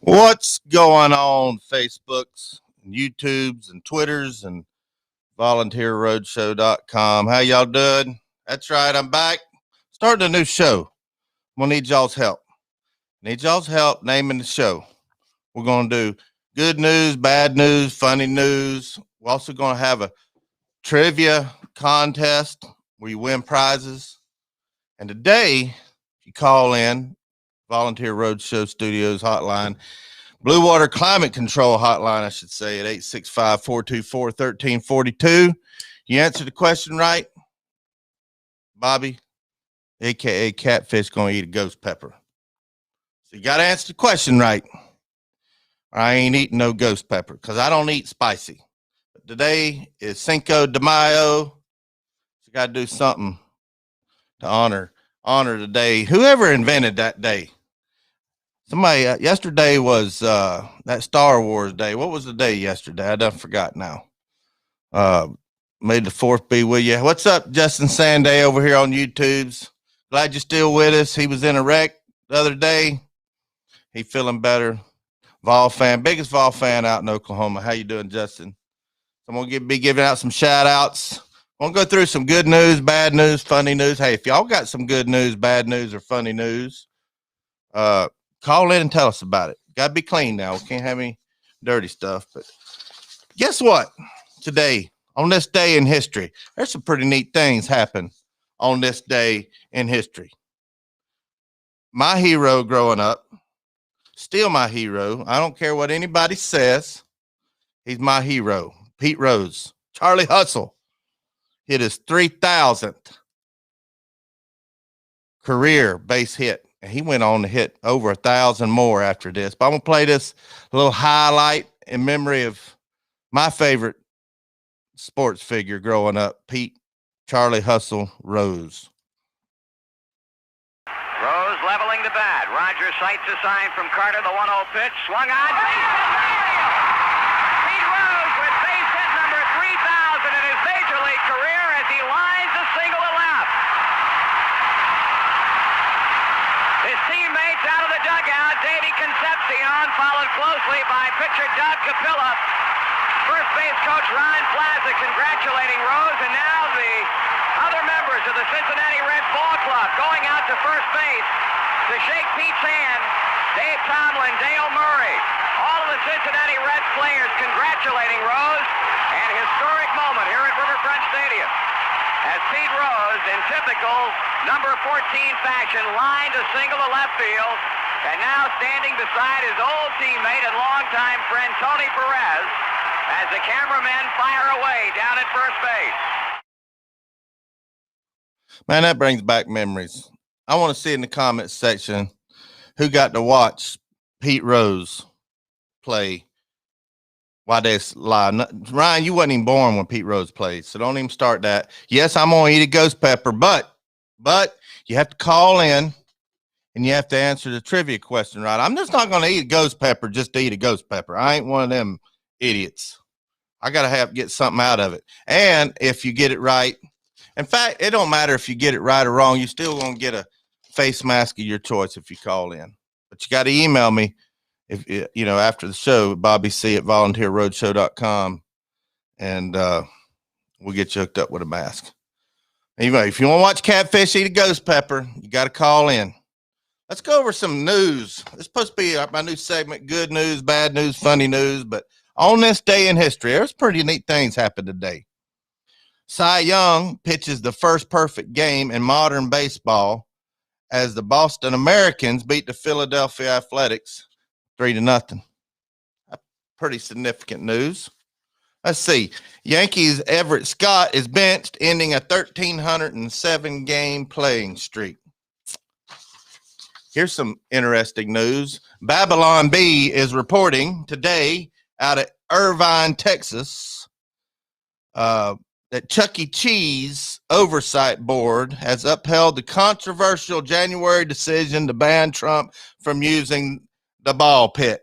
What's going on, Facebooks, and YouTubes, and Twitters, and volunteerroadshow.com? How y'all doing? That's right, I'm back. Starting a new show. I'm going to need y'all's help. Need y'all's help naming the show. We're going to do good news, bad news, funny news. We're also going to have a trivia contest where you win prizes. And today, if you call in, Volunteer Roadshow Studios hotline, Blue Water Climate Control hotline, I should say, at 865-424-1342. You answer the question right, Bobby, a.k.a. Catfish, going to eat a ghost pepper. So you got to answer the question right. I ain't eating no ghost pepper because I don't eat spicy. But today is Cinco de Mayo. So you got to do something to honor the day. Whoever invented that day. Somebody, yesterday was that Star Wars day. What was the day yesterday? I done forgot now. May the 4th be with you. What's up, Justin Sanday over here on YouTube's? Glad you're still with us. He was in a wreck the other day. He feeling better. Vol fan, biggest Vol fan out in Oklahoma. How you doing, Justin? I'm going to be giving out some shout outs. I'm going to go through some good news, bad news, funny news. Hey, if y'all got some good news, bad news, or funny news, call in and tell us about it. Got to be clean now. We can't have any dirty stuff. But guess what? Today, on this day in history, there's some pretty neat things happen on this day in history. My hero growing up, still my hero. I don't care what anybody says. He's my hero. Pete Rose. Charlie Hustle hit his 3,000th career base hit. And he went on to hit over 1,000 more after this. But I'm going to play this little highlight in memory of my favorite sports figure growing up, Pete Charlie Hustle Rose. Rose leveling the bat. Rogers sights a sign from Carter, the 1-0 pitch. Swung on. Pete Rose with base hit number 3,000 in his major league career as he lines a single to left. His teammates out of the dugout, Davey Concepcion, followed closely by pitcher Doug Capilla. First base coach Ron Plaza congratulating Rose, and now the other members of the Cincinnati Reds ball club going out to first base to shake Pete's hand. Dave Tomlin, Dale Murray, all of the Cincinnati Reds players congratulating Rose, and historic moment here at Riverfront Stadium as Pete Rose, in typical number 14 fashion, lined a single to left field, and now standing beside his old teammate and longtime friend Tony Perez as the cameramen fire away down at first base. Man, that brings back memories. I want to see in the comments section who got to watch Pete Rose play. Why this live? Ryan, you wasn't even born when Pete Rose played, so don't even start that. Yes, I'm gonna eat a ghost pepper, but you have to call in and you have to answer the trivia question right. I'm just not gonna eat a ghost pepper just to eat a ghost pepper. I ain't one of them idiots. I gotta get something out of it. And if you get it right, in fact, it don't matter if you get it right or wrong. You still gonna get a face mask of your choice if you call in. But you got to email me. If you know, after the show, bobbyc@volunteerroadshow.com, and we'll get you hooked up with a mask. Anyway, if you want to watch Catfish eat a ghost pepper, you got to call in. Let's go over some news. It's supposed to be my new segment, good news, bad news, funny news. But on this day in history, there's pretty neat things happened today. Cy Young pitches the first perfect game in modern baseball as the Boston Americans beat the Philadelphia Athletics 3-0. Pretty significant news. Let's see. Yankees Everett Scott is benched, ending a 1,307 game playing streak. Here's some interesting news. Babylon Bee is reporting today out of Irvine, Texas, that Chuck E. Cheese Oversight Board has upheld the controversial January decision to ban Trump from using the ball pit.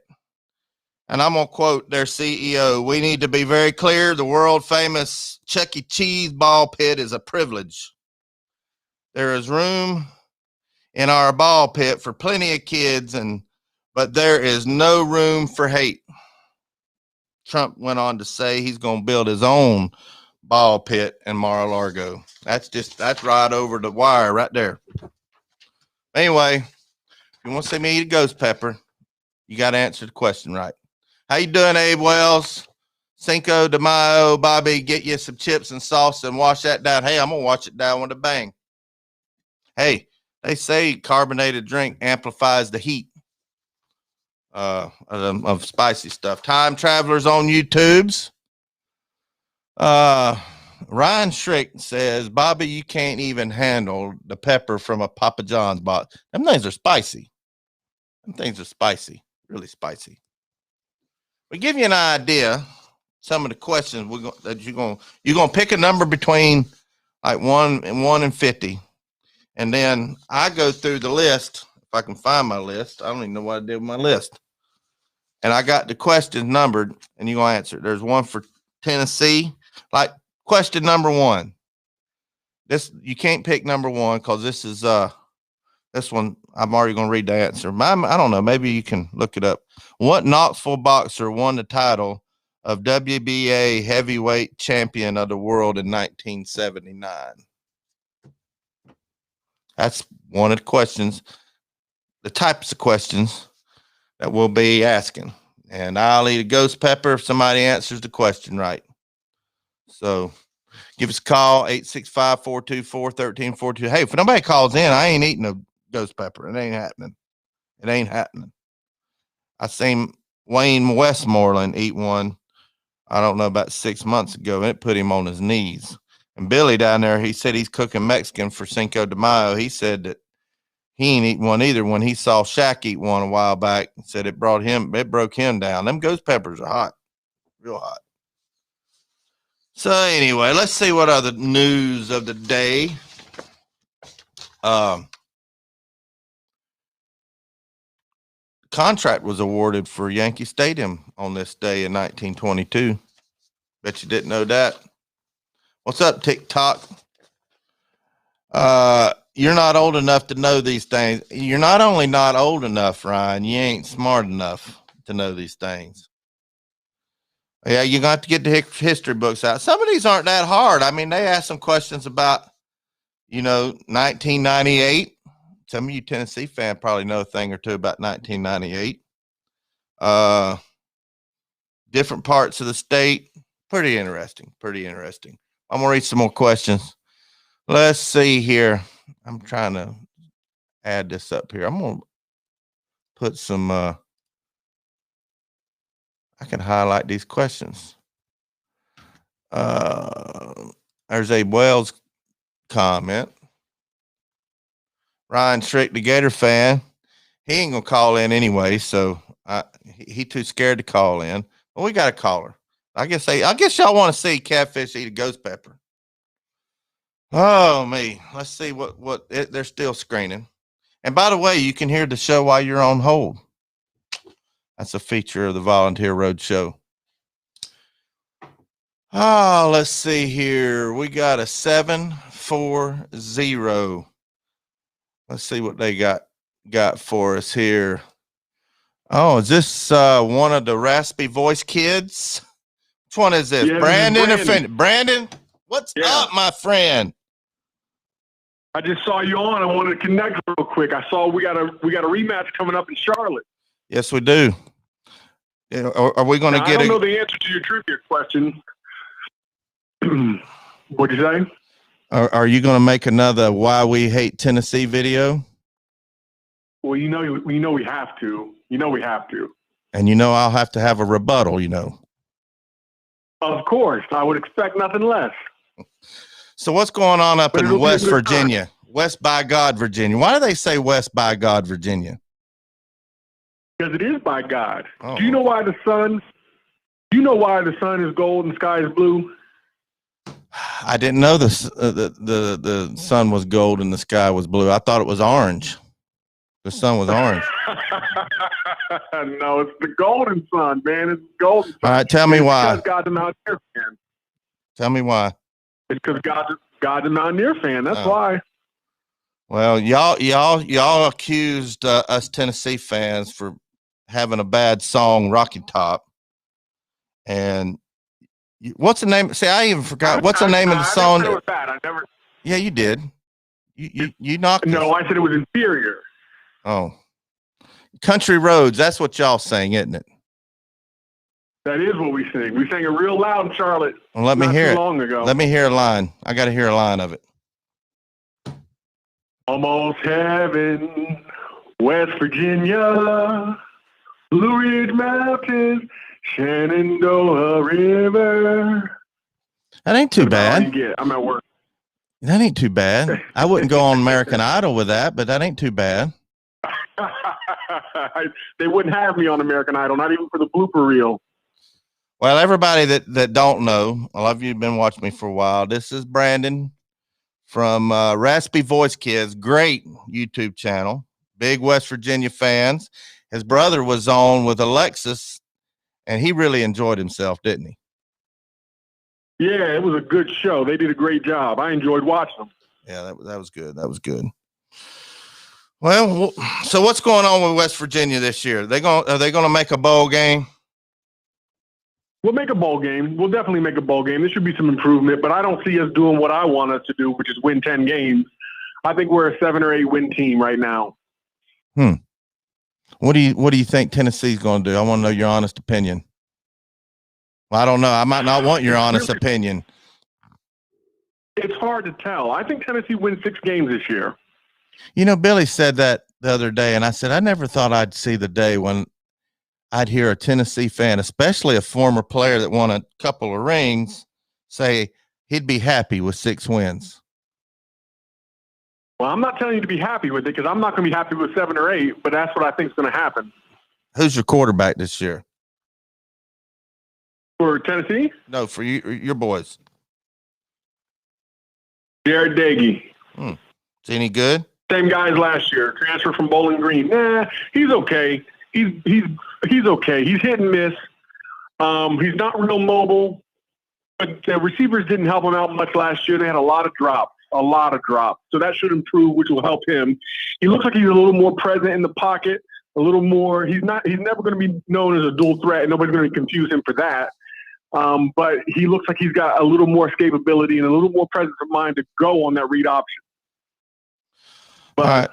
And I'm going to quote their CEO. We need to be very clear. The world famous Chuck E. Cheese ball pit is a privilege. There is room in our ball pit for plenty of kids, but there is no room for hate. Trump went on to say he's going to build his own ball pit in Mar-a-Lago. That's right over the wire right there. Anyway, if you want to see me eat a ghost pepper, you got to answer the question right. How you doing, Abe Wells? Cinco de Mayo, Bobby, get you some chips and salsa and wash that down. Hey, I'm going to wash it down with a bang. Hey, they say carbonated drink amplifies the heat of spicy stuff. Time Travelers on YouTubes. Ryan Schrick says, Bobby, you can't even handle the pepper from a Papa John's box. Them things are spicy. Really spicy. We give you an idea. Some of the questions you're gonna pick a number between like 1 and 50, and then I go through the list. If I can find my list, I don't even know what I did with my list. And I got the questions numbered, and you're gonna answer. There's one for Tennessee. Like question number 1. This you can't pick number 1 because this is this one. I'm already gonna read the answer. I don't know. Maybe you can look it up. What Knoxville boxer won the title of WBA heavyweight champion of the world in 1979? That's one of the questions, the types of questions that we'll be asking. And I'll eat a ghost pepper if somebody answers the question right. So give us a call, 865-424-1342. Hey, if nobody calls in, I ain't eating a ghost pepper. It ain't happening. I seen Wayne Westmoreland eat one, I don't know, about 6 months ago, and it put him on his knees. And Billy down there, he said he's cooking Mexican for Cinco de Mayo. He said that he ain't eaten one either when he saw Shaq eat one a while back. He said it broke him down. Them ghost peppers are hot, real hot. So anyway, let's see what other news of the day. Contract was awarded for Yankee Stadium on this day in 1922. Bet you didn't know that. What's up, TikTok? You're not old enough to know these things. You're not only not old enough, Ryan, you ain't smart enough to know these things. Yeah, you're going to have to get the history books out. Some of these aren't that hard. I mean, they ask some questions about, 1998. Some of you Tennessee fans probably know a thing or two about 1998. Different parts of the state. Pretty interesting. I'm going to read some more questions. Let's see here. I'm trying to add this up here. I'm going to put some, I can highlight these questions. There's a Wells comment. Ryan Strick, the Gator fan, he ain't gonna call in anyway, so he too scared to call in. But we got a caller. I guess y'all want to see Catfish eat a ghost pepper. Oh me, let's see what they're still screening. And by the way, you can hear the show while you're on hold. That's a feature of the Volunteer Roadshow. Oh, let's see here. We got a 740. Let's see what they got for us here. Oh, is this one of the raspy voice kids? Which one is this? Yeah, Brandon or Brandon? What's up, my friend? I just saw you on. I wanted to connect real quick. I saw we got a rematch coming up in Charlotte. Yes, we do. Are we going to get? I don't know the answer to your trivia question. What'd you say? Are you going to make another "Why We Hate Tennessee" video? Well, we have to. We have to. And I'll have to have a rebuttal. Of course, I would expect nothing less. So what's going on up in West Virginia? West by God, Virginia. Why do they say West by God, Virginia? Because it is by God. Oh. Do you know why the sun? Do you know why the sun is gold and the sky is blue? I didn't know the sun was gold and the sky was blue. I thought it was orange. The sun was orange. No, it's the Golden Sun, man. It's the Golden Sun. All right, tell me why. Because God's a Mountaineer fan. Tell me why. It's because God's a Mountaineer fan. That's why. Well, y'all accused us Tennessee fans for having a bad song, Rocky Top. And what's the name? See, I even forgot. What's the name of the song? I never said it was bad. I never. Yeah, you did. You knocked. No, I said it was inferior. Oh, Country Roads. That's what y'all sang, isn't it? That is what we sing. We sang it real loud in Charlotte. Well, let me hear it. Long ago. Let me hear a line. I got to hear a line of it. Almost heaven, West Virginia, Blue Ridge Mountains, Shenandoah River. That ain't too bad. I'm at work. That ain't too bad. I wouldn't go on American Idol with that, but that ain't too bad. They wouldn't have me on American Idol, not even for the blooper reel. Well, everybody that don't know, a lot of you have been watching me for a while. This is Brandon from Raspy Voice Kids, great YouTube channel, big West Virginia fans. His brother was on with Alexis, and he really enjoyed himself, didn't he? Yeah, it was a good show. They did a great job. I enjoyed watching them. Yeah, that was good. That was good. Well, so what's going on with West Virginia this year? Are they going to make a bowl game? We'll make a bowl game. We'll definitely make a bowl game. There should be some improvement, but I don't see us doing what I want us to do, which is win 10 games. I think we're a 7 or 8 win team right now. What do you think Tennessee's going to do? I want to know your honest opinion. Well, I don't know. I might not want your honest opinion. It's hard to tell. I think Tennessee wins 6 games this year. You know, Billy said that the other day, and I said, I never thought I'd see the day when I'd hear a Tennessee fan, especially a former player that won a couple of rings, say he'd be happy with 6 wins. Well, I'm not telling you to be happy with it because I'm not going to be happy with 7 or 8, but that's what I think is going to happen. Who's your quarterback this year? For Tennessee? No, for your boys. Jared Dagey. Is he any good? Same guy as last year. Transfer from Bowling Green. Nah, he's okay. He's okay. He's hit and miss. He's not real mobile. But the receivers didn't help him out much last year. They had a lot of drops. So that should improve, which will help him. He looks like he's a little more present in the pocket, a little more. He's never going to be known as a dual threat, and nobody's going to confuse him for that. But he looks like he's got a little more escapability and a little more presence of mind to go on that read option. But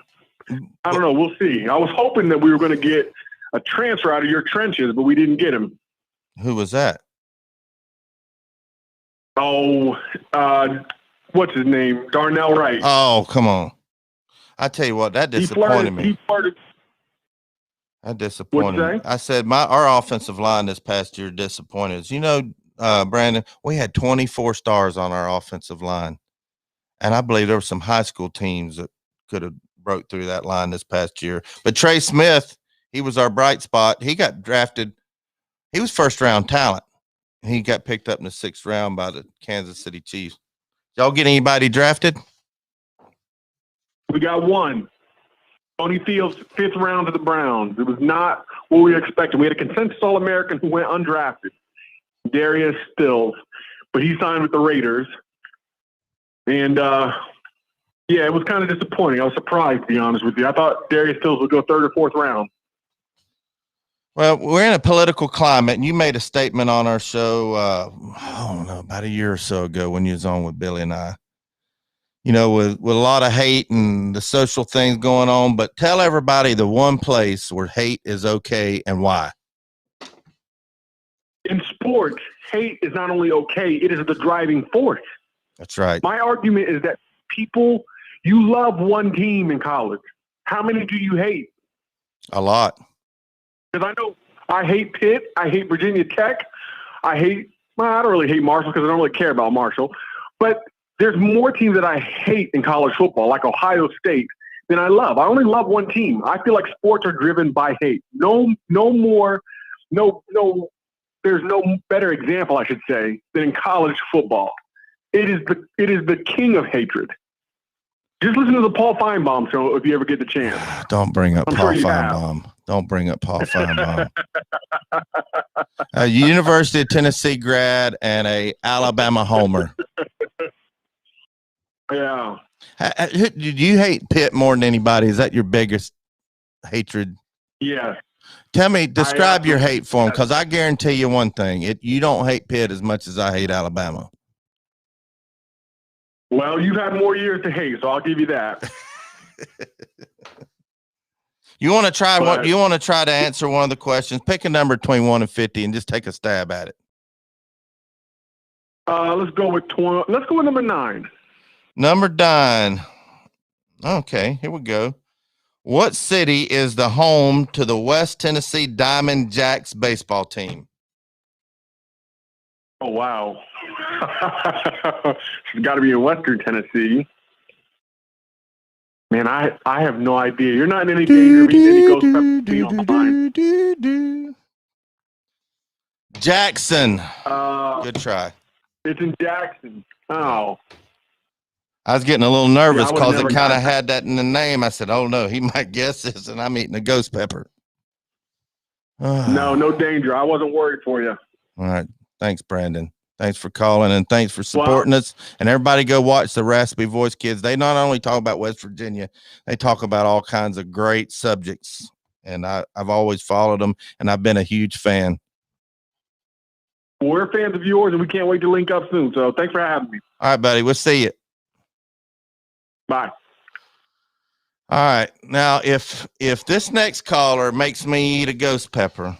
I don't know. We'll see. I was hoping that we were going to get a transfer out of your trenches, but we didn't get him. Who was that? Oh, what's his name? Darnell Wright. Oh, come on. I tell you what, that disappointed me. That disappointed me. I said our offensive line this past year disappointed us. You know, Brandon, we had 24 stars on our offensive line. And I believe there were some high school teams that could have broke through that line this past year. But Trey Smith, he was our bright spot. He got drafted. He was first-round talent. He got picked up in the 6th round by the Kansas City Chiefs. Y'all get anybody drafted? We got one. Tony Fields, 5th round to the Browns. It was not what we expected. We had a consensus All-American who went undrafted, Darius Stills, but he signed with the Raiders. And, yeah, it was kind of disappointing. I was surprised, to be honest with you. I thought Darius Stills would go 3rd or 4th round. Well, we're in a political climate, and you made a statement on our show, I don't know, about a year or so ago when you was on with Billy and I. You know, with a lot of hate and the social things going on, but tell everybody the one place where hate is okay and why. In sports, hate is not only okay, it is the driving force. That's right. My argument is that you love one team in college. How many do you hate? A lot. Because I know I hate Pitt. I hate Virginia Tech. I don't really hate Marshall because I don't really care about Marshall. But there's more teams that I hate in college football, like Ohio State, than I love. I only love one team. I feel like sports are driven by hate. There's no better example, I should say, than in college football. It is the king of hatred. Just listen to the Paul Feinbaum show if you ever get the chance. Don't bring up I'm Paul sure you Feinbaum. Don't bring up Paul Feinbaum. A University of Tennessee grad and a Alabama homer. Yeah. Do you hate Pitt more than anybody? Is that your biggest hatred? Yes. Tell me, describe your hate for him, because I guarantee you one thing: you don't hate Pitt as much as I hate Alabama. Well, you've had more years to hate, so I'll give you that. You want to try what? You want to try to answer one of the questions? Pick a number between 1 and 50, and just take a stab at it. Let's go with 20. Let's go with number 9. Number 9. Okay, here we go. What city is the home to the West Tennessee Diamond Jacks baseball team? Oh, wow. It's got to be in Western Tennessee. Man, I have no idea. You're not in any danger of eating any ghost pepper on the line. Jackson. Good try. It's in Jackson. Oh. I was getting a little nervous because it kind of it. had that in the name. I said, oh, no, he might guess this, and I'm eating a ghost pepper. No danger. I wasn't worried for you. All right. Thanks, Brandon. Thanks for calling, and thanks for supporting us. And everybody go watch the Raspy Voice Kids. They not only talk about West Virginia, they talk about all kinds of great subjects. And I've always followed them, and I've been a huge fan. We're fans of yours, and we can't wait to link up soon. So thanks for having me. All right, buddy. We'll see you. Bye. All right. Now, if this next caller makes me eat a ghost pepper,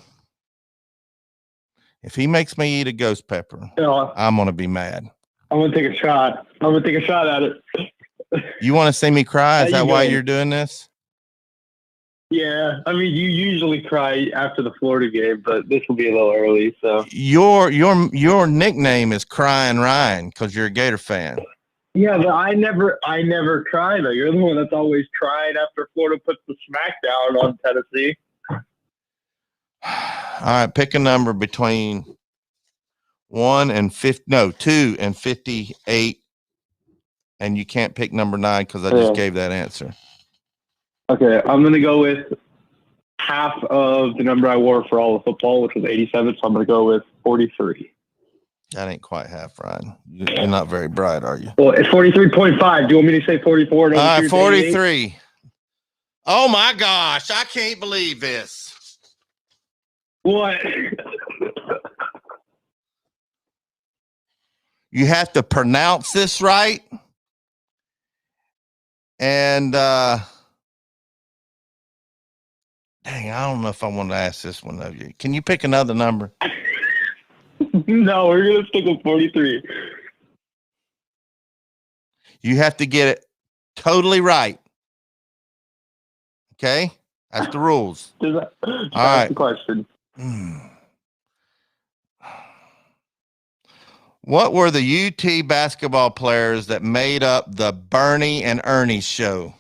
if he makes me eat a ghost pepper, I'm going to be mad. I'm going to take a shot. I'm going to take a shot at it. You want to see me cry? Is that why you're doing this? Yeah. I mean, you usually cry after the Florida game, but this will be a little early. So your nickname is Crying Ryan because you're a Gator fan. Yeah, but I never cry though. You're the one that's always cried after Florida puts the smackdown on Tennessee. All right, pick a number between 1 and 50. No, 2 and 58, and you can't pick number 9 because I just gave that answer. Okay, I'm gonna go with half of the number I wore for all of football, which was 87. So I'm gonna go with 43. That ain't quite half, Ryan. You're not very bright, are you? Well, it's 43.5. Do you want me to say 44? All right, 43. Oh my gosh, I can't believe this. What? You have to pronounce this right. And dang, I don't know if I want to ask this one of you. Can you pick another number? No, we're going to stick with 43. You have to get it totally right. Okay? That's the rules. All right. The question. What were the UT basketball players that made up the Bernie and Ernie show?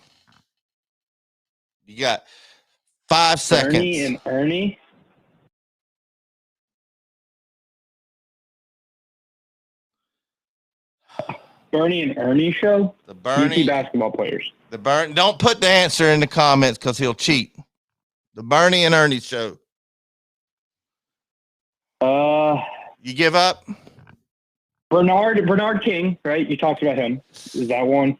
You got 5 seconds. Bernie and Ernie? Bernie and Ernie show? The Bernie UT basketball players. Don't put the answer in the comments because he'll cheat. The Bernie and Ernie show. You give up? Bernard King, right? You talked about him. Is that one?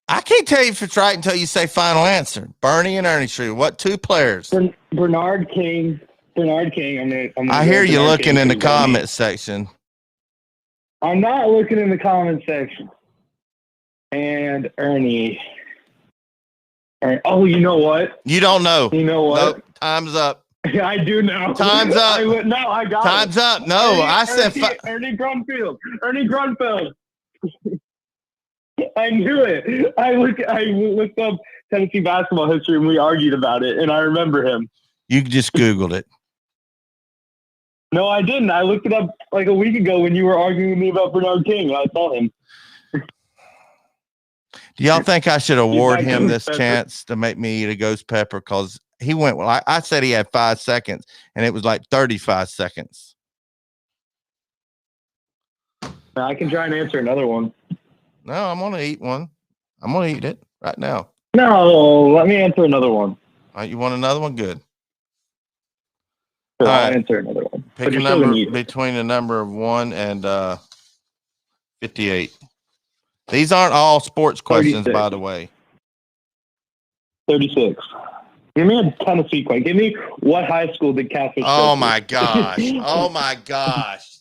I can't tell you if it's right until you say final answer. Bernie and Ernie show. What 2 players? Bernard King. I'm I hear you looking in the comments section. I'm not looking in the comment section. And Ernie. Oh, you know what? You don't know. You know what? Nope. Time's up. I do know. Time's up. I got Time's it. up. No, I said Ernie Grunfeld. Ernie Grunfeld. I knew it. I looked up Tennessee basketball history and we argued about it, and I remember him. You just Googled it. No, I didn't. I looked it up like a week ago when you were arguing with me about Bernard King, and I saw him. Do y'all think I should award him this chance to make me eat a ghost pepper? Because he went, well, I said he had 5 seconds, and it was like 35 seconds. I can try and answer another one. No, I'm gonna eat one. I'm gonna eat it right now. No, let me answer another one. All right, you want another one? Good. Sure, All I'll right. answer another one. Pick But a you're still gonna number eat it. between the number of 1 and 58. These aren't all sports questions, 36. by the way. 36. Give me a Tennessee question. Give me what high school did Catfish go Oh to? my gosh. Oh my gosh.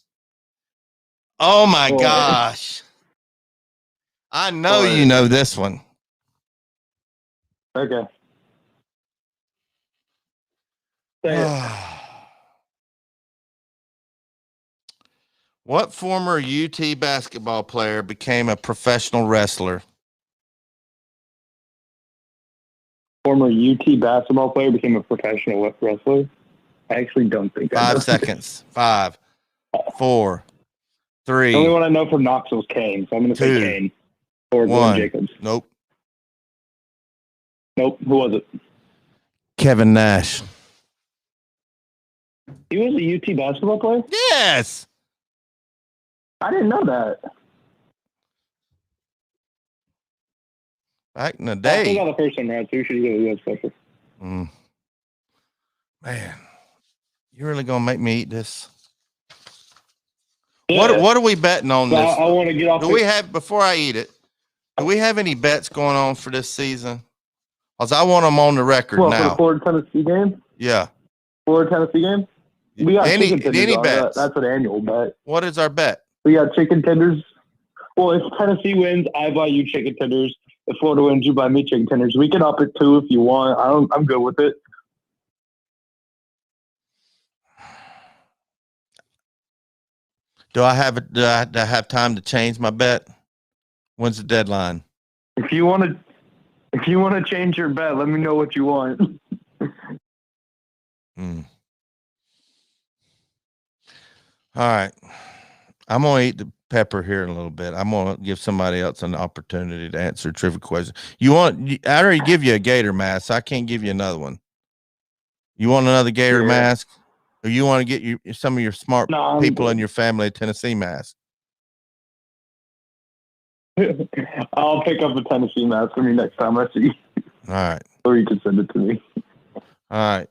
Oh my Boy. gosh. I know Boy. you know this one. Okay. Say it. What former UT basketball player became a professional wrestler? Former UT basketball player became a professional wrestler. I actually don't think I know. 5 seconds. 5, 4, 3. The only one I know from Knoxville is Kane, so I'm going to say 2, Kane. Or 1. Glenn Jacobs. Nope. Nope. Who was it? Kevin Nash. He was a UT basketball player? Yes. I didn't know that. Back in the I still day. got the first one right, so you should go with special. Man, you really gonna make me eat this? Yeah. What are we betting on So this? I want to get off. Do we have, before I eat it, do we have any bets going on for this season? Because I want them on the record for now. the Florida Tennessee game? Yeah. Florida Tennessee game? We got Any chicken tenders on. bets? That's an annual bet. What is our bet? We got chicken tenders. Well, if Tennessee wins, I buy you chicken tenders. If Florida wins, you buy me chicken tenders. We can up it too if you want. I'm good with it. Do I have time to change my bet? When's the deadline? If you want to change your bet, let me know what you want. All right. I'm going to eat the pepper here in a little bit. I'm going to give somebody else an opportunity to answer a trivia question. I already give you a gator mask. So I can't give you another one. You want another gator mask? Or you want to get some of your smart people in your family a Tennessee mask? I'll pick up a Tennessee mask for me next time I see you. All right. Or you can send it to me. All right.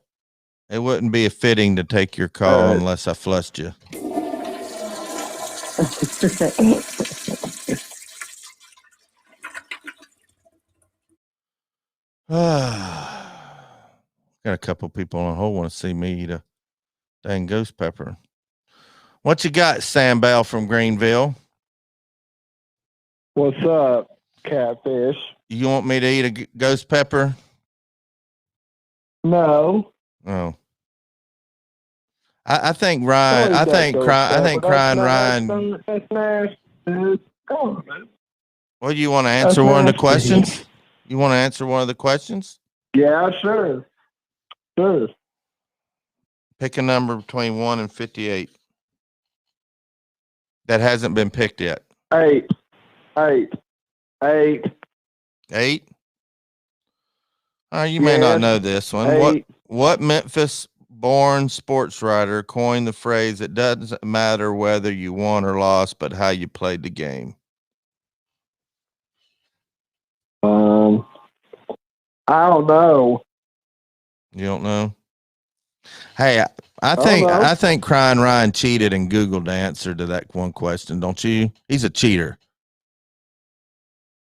It wouldn't be fitting to take your call unless I flushed you. Got a couple people on hold want to see me eat a dang ghost pepper. What you got, Sam Bell from Greenville? What's up, Catfish? You want me to eat a ghost pepper? No. Oh. I think Ryan. I think Crying Ryan. That's nasty. Come on, man. Well, you want to answer one of the questions? You want to answer one of the questions? Yeah, sure. Sure. Pick a number between 1 and 58 that hasn't been picked yet. 8. 8. 8. 8? You may not know this one. 8. What Memphis-born sports writer coined the phrase, "It doesn't matter whether you won or lost, but how you played the game"? I don't know. You don't know? Hey, I think Crying Ryan cheated and Googled the answer to that one question, don't you? He's a cheater.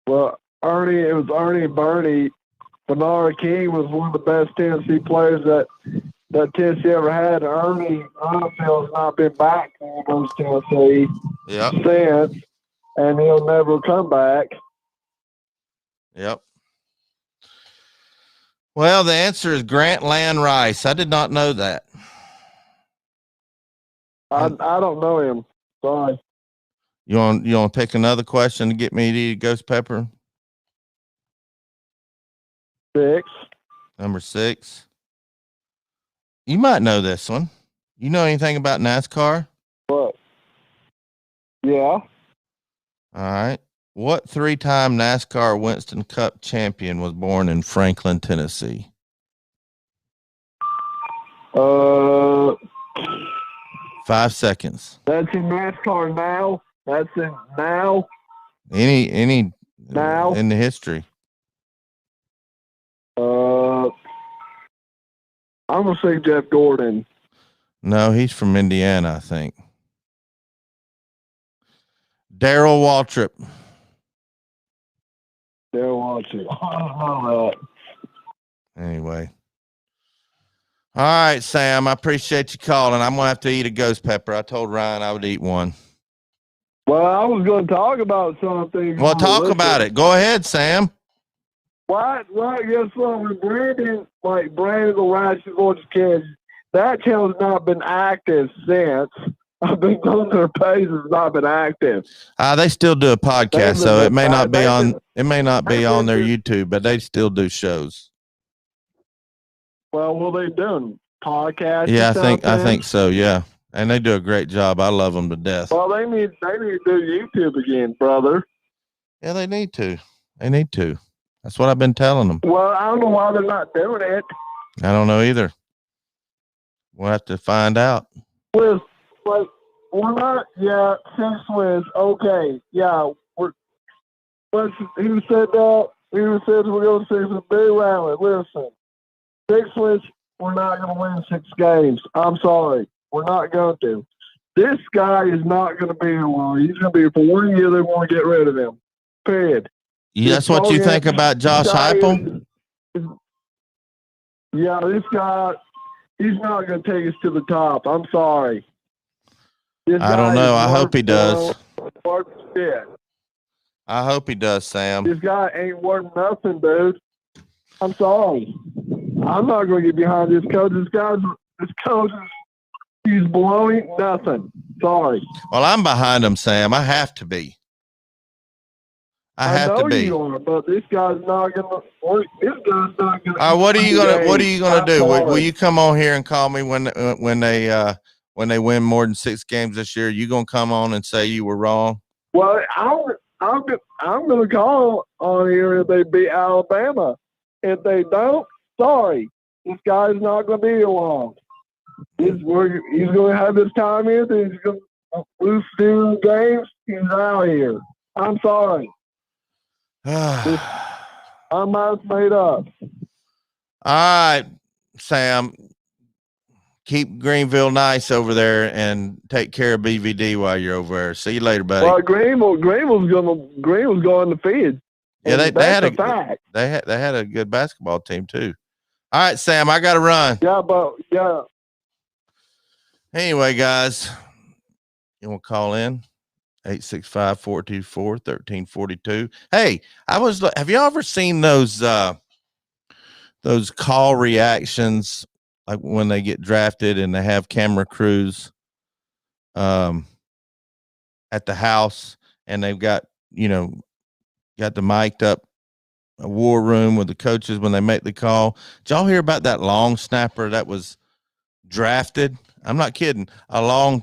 Well, it was Ernie and Bernie. Bernard King was one of the best Tennessee players that Tennessee ever had. Ernie, I feel, has not been back to Tennessee since, and he'll never come back. Yep. Well, the answer is Grant Land Rice. I did not know that. I don't know him. Sorry. You want to pick another question to get me to eat a ghost pepper? 6. Number 6. You might know this one. You know anything about NASCAR? What? Yeah. All right. What 3-time NASCAR Winston Cup champion was born in Franklin, Tennessee? 5 seconds. That's in NASCAR now. That's in now. Any Now? in the history? I'm gonna say Jeff Gordon. No, he's from Indiana, I think. Darrell Waltrip. They're watching. Oh, Anyway. All right, Sam. I appreciate you calling. I'm gonna have to eat a ghost pepper. I told Ryan I would eat one. well, I was going to talk about something. Well, talk about it. Go ahead, Sam. What? Guess what? When Brandon the Ratchet kids, that channel's not been active since. I've been going to their page. It's not been active. They still do a podcast, so it may not be on. It may not be on their been- YouTube, but they still do shows. Well, what are they doing? Podcast? Yeah, I think so. Yeah, and they do a great job. I love them to death. Well, they need to do YouTube again, brother. Yeah, they need to. They need to. That's what I've been telling them. Well, I don't know why they're not doing it. I don't know either. We'll have to find out. We're not. Yeah, 6 wins. Okay. Yeah, who said that? Who said we're going to see some big rally? Listen, 6 wins. We're not going to win 6 games. I'm sorry. We're not going to. This guy is not going to be here long. He's going to be here for 1 year. They want to get rid of him. Period. That's what you think about Josh Heupel? Yeah, this guy, he's not going to take us to the top. I'm sorry. I don't know. I hope he does. Shit. I hope he does, Sam. This guy ain't worth nothing, dude. I'm sorry. I'm not going to get behind this coach. This coach, he's blowing nothing. Sorry. Well, I'm behind him, Sam. I have to be. I have to be. You are, but this guy's not going to. This guy's not going to. What are you gonna do? Will you come on here and call me when they win more than 6 games this year? You gonna come on and say you were wrong? Well, I'm going to call on here if they beat Alabama. If they don't, sorry, this guy's not going to be here long. He's going to have his time in. He's going to lose 2 games. He's out here. I'm sorry. I'm not made up. All right, Sam. Keep Greenville nice over there and take care of BVD while you're over there. See you later, buddy. Well, Greenville's going to feed. Yeah, they had a fact. They had a good basketball team too. All right, Sam, I got to run. Yeah. Anyway, guys, you want to call in? 865-424-1342. Hey, have you ever seen those call reactions, like when they get drafted and they have camera crews at the house, and they've got the mic'd up a war room with the coaches when they make the call? Did y'all hear about that long snapper that was drafted? I'm not kidding. A long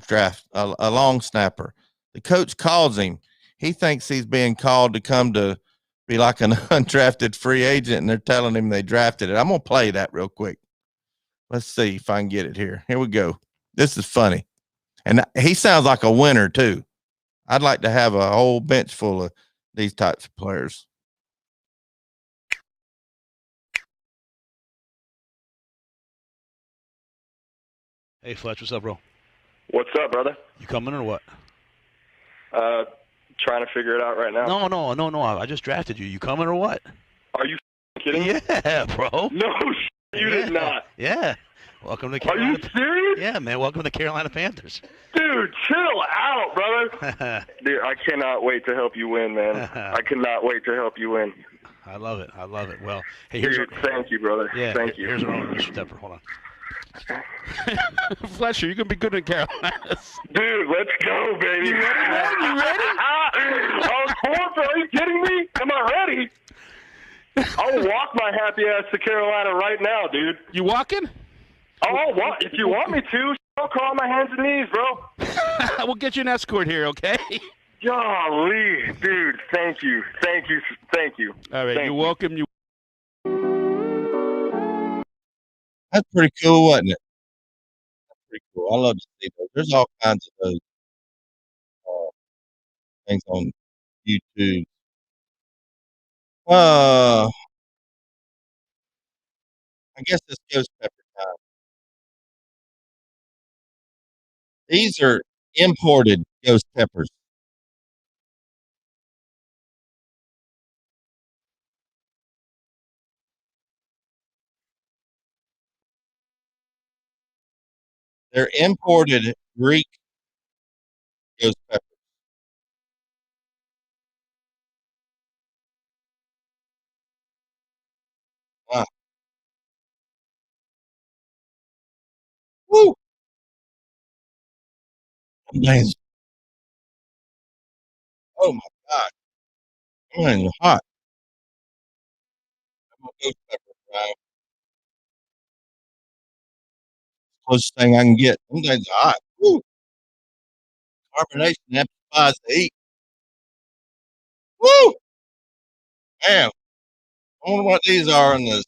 snapper. The coach calls him. He thinks he's being called to come to be like an undrafted free agent, and they're telling him they drafted it. I'm going to play that real quick. Let's see if I can get it here. Here we go. This is funny. And he sounds like a winner, too. I'd like to have a whole bench full of these types of players. Hey, Fletch, what's up, bro? What's up, brother? You coming or what? Trying to figure it out right now. No. I just drafted you. You coming or what? Are you kidding me? Yeah, bro. No, you did not. Yeah. Welcome to Are you serious? Yeah, man. Welcome to the Carolina Panthers. Dude, chill out, brother. Dude, I cannot wait to help you win, man. I cannot wait to help you win. I love it. Well, hey, thank you, brother. Yeah, thank you. Here's our own stepper. Hold on. Fletcher, you're going to be good in Carolina. Dude, let's go, baby. You ready, man? You ready? Are you kidding me? Am I ready? I'll walk my happy ass to Carolina right now, dude. You walking? I'll walk. If you want me to, I'll crawl on my hands and knees, bro. We'll get you an escort here, okay? Golly, dude, thank you. All right, you're welcome. That's pretty cool, wasn't it? That's pretty cool. I love to see those. There's all kinds of those things on YouTube. I guess this ghost pepper time. These are imported ghost peppers. They're imported Greek ghost peppers. Wow. Woo! Nice. Oh my God. Man, hot. I'm a ghost pepper fry. Closest thing I can get. Them things are hot. Woo! Carbonation amplifies the heat. Woo! Damn. I wonder what these are in the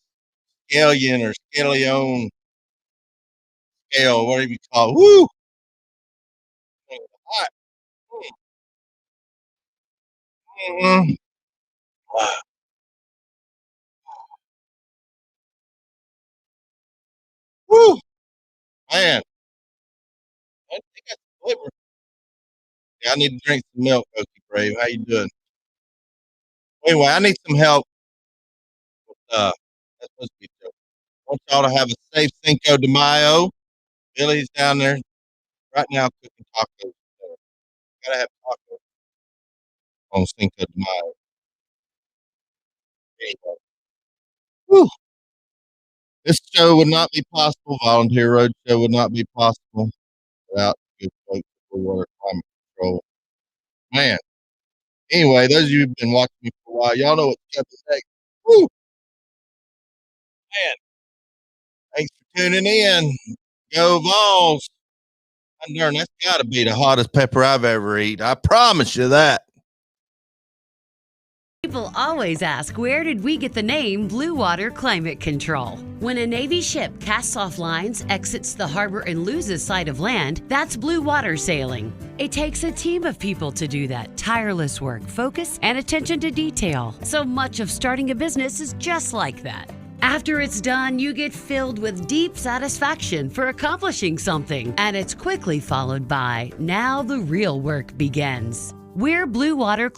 scallion or scallion scale, whatever you call it. Woo! Hot. Mm-hmm. Wow. Woo! Man. I think that's flavor. Yeah, I need to drink some milk, Okie Brave. How you doing? Anyway, I need some help. That's supposed to be a joke. I want y'all to have a safe Cinco de Mayo. Billy's down there right now cooking tacos. Gotta have tacos on Cinco de Mayo. Anyway. Whew. This show would not be possible. Volunteer Roadshow would not be possible without good folks for water climate control. Man. Anyway, those of you who've been watching me for a while, y'all know what's coming next. Woo! Man. Thanks for tuning in. Go Vols. Darn, that's got to be the hottest pepper I've ever eaten. I promise you that. People always ask, where did we get the name Blue Water Climate Control? When a Navy ship casts off lines, exits the harbor, and loses sight of land, that's blue water sailing. It takes a team of people to do that. Tireless work, focus, and attention to detail. So much of starting a business is just like that. After it's done, you get filled with deep satisfaction for accomplishing something, and it's quickly followed by, now the real work begins. We're Blue Water